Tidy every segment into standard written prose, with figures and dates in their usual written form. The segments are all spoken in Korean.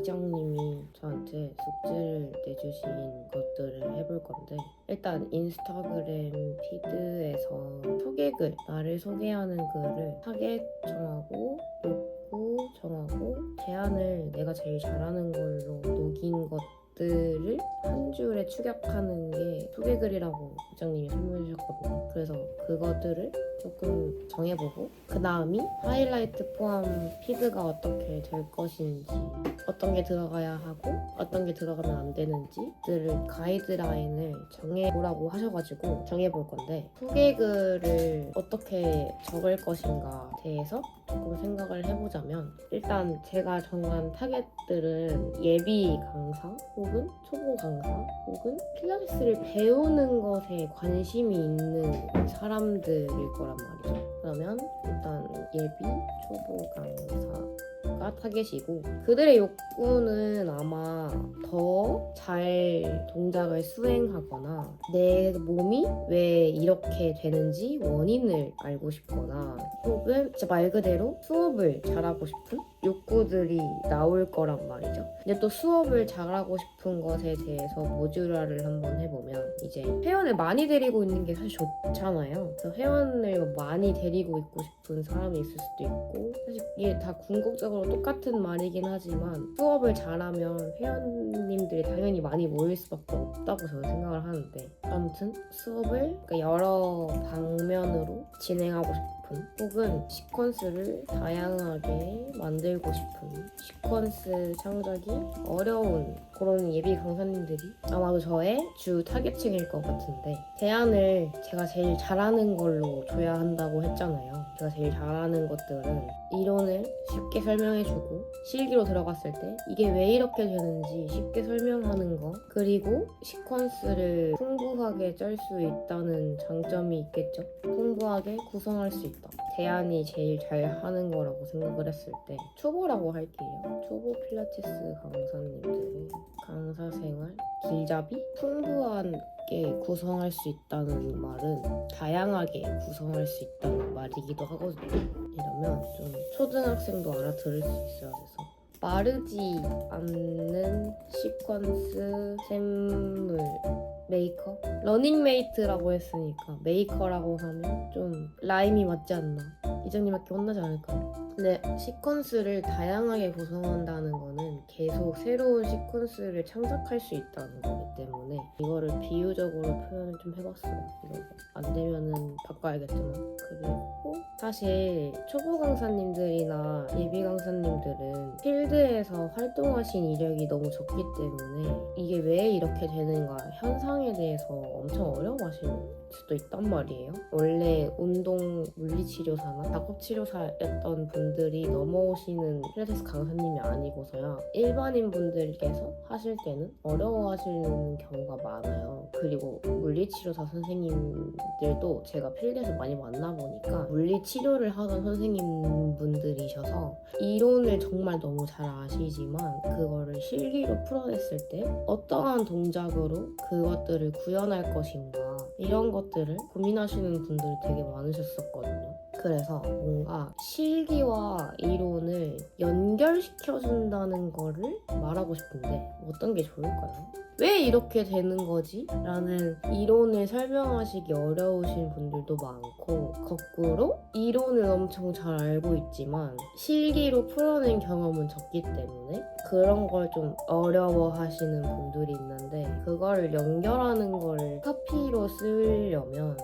이장님이 저한테 숙제를 내주신 것들을 해볼 건데, 일단 인스타그램 피드에서 소개글, 나를 소개하는 글을 타겟 정하고 욕구 정하고 제안을 내가 제일 잘하는 걸로 녹인 것들을 한 줄에 축약하는 게 소개글이라고 이장님이 설명해 주셨거든요. 그래서 그것들을 조금 정해보고, 그 다음이 하이라이트 포함 피드가 어떻게 될 것인지, 어떤 게 들어가야 하고 어떤 게 들어가면 안 되는지들을 가이드라인을 정해보라고 하셔가지고 정해볼 건데, 소개글을 어떻게 적을 것인가 대해서 조금 생각을 해보자면, 일단 제가 정한 타겟들은 예비 강사 혹은 초보 강사 혹은 필라테스를 배우는 것에 관심이 있는 사람들일 거란 말이죠. 그러면 일단 예비 초보 강사가 타겟이고, 그들의 욕구는 아마 더 잘 동작을 수행하거나 내 몸이 왜 이렇게 되는지 원인을 알고 싶거나, 혹은 진짜 말 그대로 수업을 잘하고 싶은 욕구들이 나올 거란 말이죠. 근데 또 수업을 잘하고 싶은 것에 대해서 모듈화를 한번 해보면, 이제 회원을 많이 데리고 있는 게 사실 좋잖아요. 그래서 회원을 많이 데리고 있고 싶은 사람이 있을 수도 있고, 사실 이게 다 궁극적으로 똑같은 말이긴 하지만 수업을 잘하면 회원님들이 당연히 많이 모일 수밖에 없다고 저는 생각을 하는데, 아무튼 수업을 그러니까 여러 방면으로 진행하고 싶은, 혹은 시퀀스를 다양하게 만들고 싶은, 시퀀스 창작이 어려운 그런 예비 강사님들이 아마도 저의 주 타겟층일 것 같은데, 제안을 제가 제일 잘하는 걸로 줘야 한다고 했잖아요. 제가 제일 잘하는 것들은 이론을 쉽게 설명해주고 실기로 들어갔을 때 이게 왜 이렇게 되는지 쉽게 설명하는 거, 그리고 시퀀스를 풍부하게 짤 수 있다는 장점이 있겠죠. 풍부하게 구성할 수 있다. 제안이 제일 잘하는 거라고 생각을 했을 때 초보라고 할게요. 초보 필라테스 강사님들의 강사 생활 길잡이? 풍부하게 구성할 수 있다는 말은 다양하게 구성할 수 있다는 말이기도 하거든요. 이러면 좀 초등학생도 알아들을 수 있어야 돼서, 마르지 않는 시퀀스 샘물 메이커? 러닝메이트라고 했으니까 메이커라고 하면 좀 라임이 맞지 않나? 이장님밖에 혼나지 않을까요? 근데 시퀀스를 다양하게 구성한다는 거는 계속 새로운 시퀀스를 창작할 수 있다는 거기 때문에 이거를 비유적으로 표현을 좀 해봤어요. 이거 안 되면은 바꿔야겠지만. 그리고 사실 초보 강사님들이나 예비 강사님들은 필드에서 활동하신 이력이 너무 적기 때문에 이게 왜 이렇게 되는가 현상에 대해서 엄청 어려워하실 수도 있단 말이에요. 원래 운동 물리치료사나 작업치료사였던 분들이 넘어오시는 필라테스 강사님이 아니고서야 일반인 분들께서 하실 때는 어려워하시는 경우가 많아요. 그리고 물리치료사 선생님들도 제가 필드에서 많이 만나보니까 물리치료를 하던 선생님분들이셔서 이론을 정말 너무 잘 아시지만 그거를 실기로 풀어냈을 때 어떠한 동작으로 그것들을 구현할 것인가, 이런 것들을 고민하시는 분들이 되게 많으셨었거든요. 그래서 뭔가 실기와 이론을 연결시켜준다는 거를 말하고 싶은데 어떤 게 좋을까요? 왜 이렇게 되는 거지? 라는 이론을 설명하시기 어려우신 분들도 많고, 거꾸로 이론을 엄청 잘 알고 있지만 실기로 풀어낸 경험은 적기 때문에 그런 걸 좀 어려워하시는 분들이 있는데, 그거를 연결하는 거를 카피로 쓰려면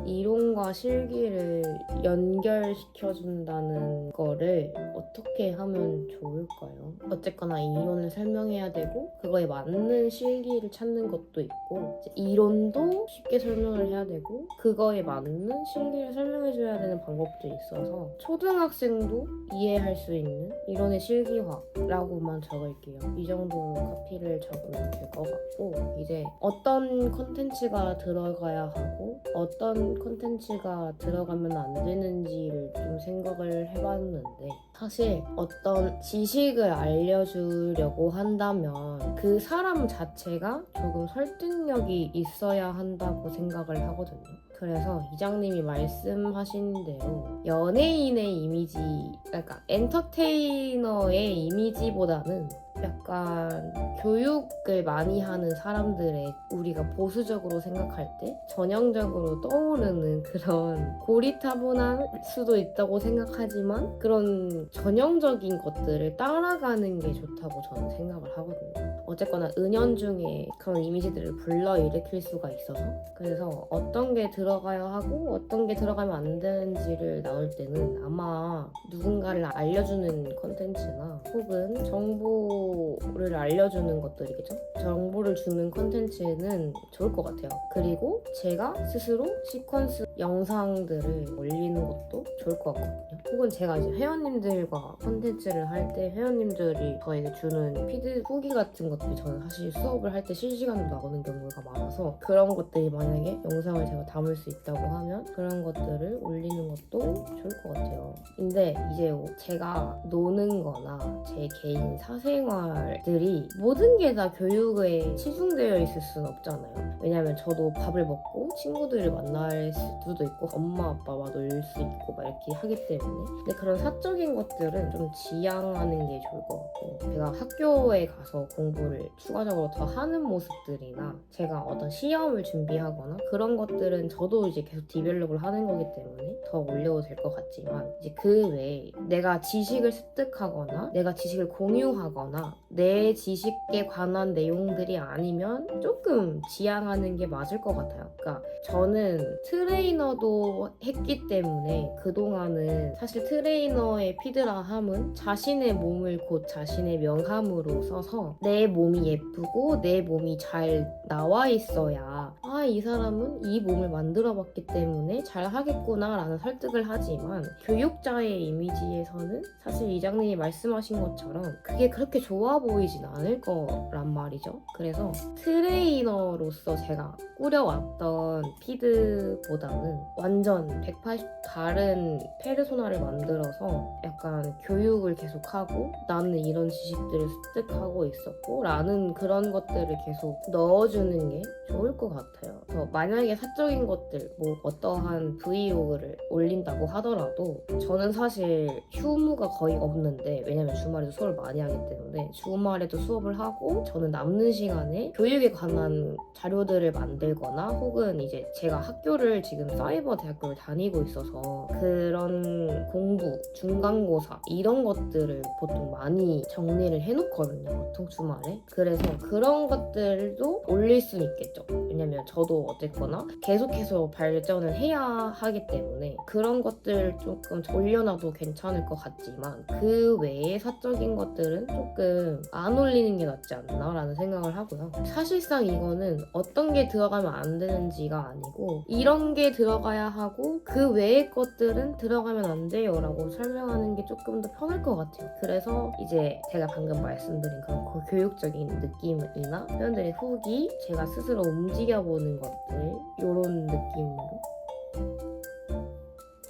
이론과 실기를 연결시켜준다는 거를 어떻게 하면 좋을까요? 어쨌거나 이론을 설명해야 되고 그거에 맞는 실기를 찾는 것도 있고, 이론도 쉽게 설명을 해야 되고 그거에 맞는 실기를 설명해줘야 되는 방법도 있어서 초등학생도 이해할 수 있는 이론의 실기화라고만 적을게요. 이 정도 카피를 적으면 될 것 같고, 이제 어떤 컨텐츠가 들어가야 하고 어떤 컨텐츠가 들어가면 안 되는지를 좀 생각을 해봤는데, 사실 어떤 지식을 알려주려고 한다면 그 사람 자체가 조금 설득력이 있어야 한다고 생각을 하거든요. 그래서 이장님이 말씀하신 대로 연예인의 이미지, 그러니까 엔터테이너의 이미지보다는 약간 교육을 많이 하는 사람들의, 우리가 보수적으로 생각할 때 전형적으로 떠오르는 그런 고리타분할 수도 있다고 생각하지만 그런 전형적인 것들을 따라가는 게 좋다고 저는 생각을 하거든요. 어쨌거나 은연중에 그런 이미지들을 불러일으킬 수가 있어서, 그래서 어떤 게 들어가야 하고 어떤 게 들어가면 안 되는지를 나올 때는 아마 누군가를 알려주는 컨텐츠나 혹은 정보를 알려주는 것들이겠죠. 정보를 주는 컨텐츠는 좋을 것 같아요. 그리고 제가 스스로 시퀀스 영상들을 올리는 것도 좋을 것 같거든요. 혹은 제가 이제 회원님들과 컨텐츠를 할 때 회원님들이 저에게 주는 피드 후기 같은 것들이, 저는 사실 수업을 할 때 실시간으로 나오는 경우가 많아서 그런 것들이 만약에 영상을 제가 담을 수 있다고 하면 그런 것들을 올리는 것도 좋을 것 같아요. 근데 이제 제가 노는 거나 제 개인 사생활들이 모든 게 다 교육에 치중되어 있을 수는 없잖아요. 왜냐면 저도 밥을 먹고 친구들을 만날 수도 있고 엄마 아빠와 놀 수 있고 막 이렇게 하기 때문에, 근데 그런 사적인 것들은 좀 지양하는 게 좋을 것 같고, 제가 학교에 가서 공부를 추가적으로 더 하는 모습들이나 제가 어떤 시험을 준비하거나 그런 것들은 저도 이제 계속 디벨롭을 하는 거기 때문에 더 올려도 될 것 같지만, 이제 그 외에 내가 지식을 습득하거나 내가 지식을 공유하거나 내 지식에 관한 내용들이 아니면 조금 지양하는 게 맞을 것 같아요. 그러니까 저는 트레이너도 했기 때문에 그동안은 사실 트레이너의 피드라 함은 자신의 몸을 곧 자신의 명함으로 써서 내 몸이 예쁘고 내 몸이 잘 나와 있어야 이 사람은 이 몸을 만들어 봤기 때문에 잘 하겠구나 라는 설득을 하지만, 교육자의 이미지에서는 사실 이장님이 말씀하신 것처럼 그게 그렇게 좋아 보이진 않을 거란 말이죠. 그래서 트레이너로서 제가 꾸려왔던 피드보다는 완전 180 다른 페르소나를 만들어서 약간 교육을 계속하고 나는 이런 지식들을 습득하고 있었고 라는 그런 것들을 계속 넣어주는 게 좋을 것 같아요. 그래서 만약에 사적인 것들, 뭐 어떠한 브이로그를 올린다고 하더라도 저는 사실 휴무가 거의 없는데, 왜냐면 주말에도 수업을 많이 하기 때문에 주말에도 수업을 하고 저는 남는 시간에 교육에 관한 자료들을 만들거나 혹은 이제 제가 학교를 지금 사이버 대학교를 다니고 있어서 그런 공부, 중간고사 이런 것들을 보통 많이 정리를 해놓거든요. 보통 주말에. 그래서 그런 것들도 올릴 수 있겠죠. 왜냐면 저도 어쨌거나 계속해서 발전을 해야 하기 때문에 그런 것들 조금 올려놔도 괜찮을 것 같지만, 그 외에 사적인 것들은 조금 안 올리는 게 낫지 않나 라는 생각을 하고요. 사실상 이거는 어떤 게 들어가면 안 되는지가 아니고 이런 게 들어가야 하고 그 외의 것들은 들어가면 안 돼요 라고 설명하는 게 조금 더 편할 것 같아요. 그래서 이제 제가 방금 말씀드린 그런 교육적인 느낌이나 회원들의 후기, 제가 스스로 움직여보는 것들, 이런 느낌으로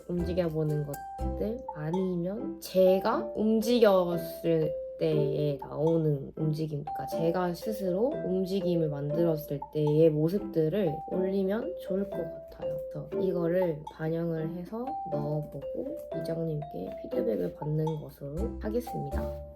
움직여보는 것들, 아니면 제가 움직였을 때에 나오는 움직임, 그러니까 제가 스스로 움직임을 만들었을 때의 모습들을 올리면 좋을 것 같아요. 그래서 이거를 반영을 해서 넣어보고 이장님께 피드백을 받는 것으로 하겠습니다.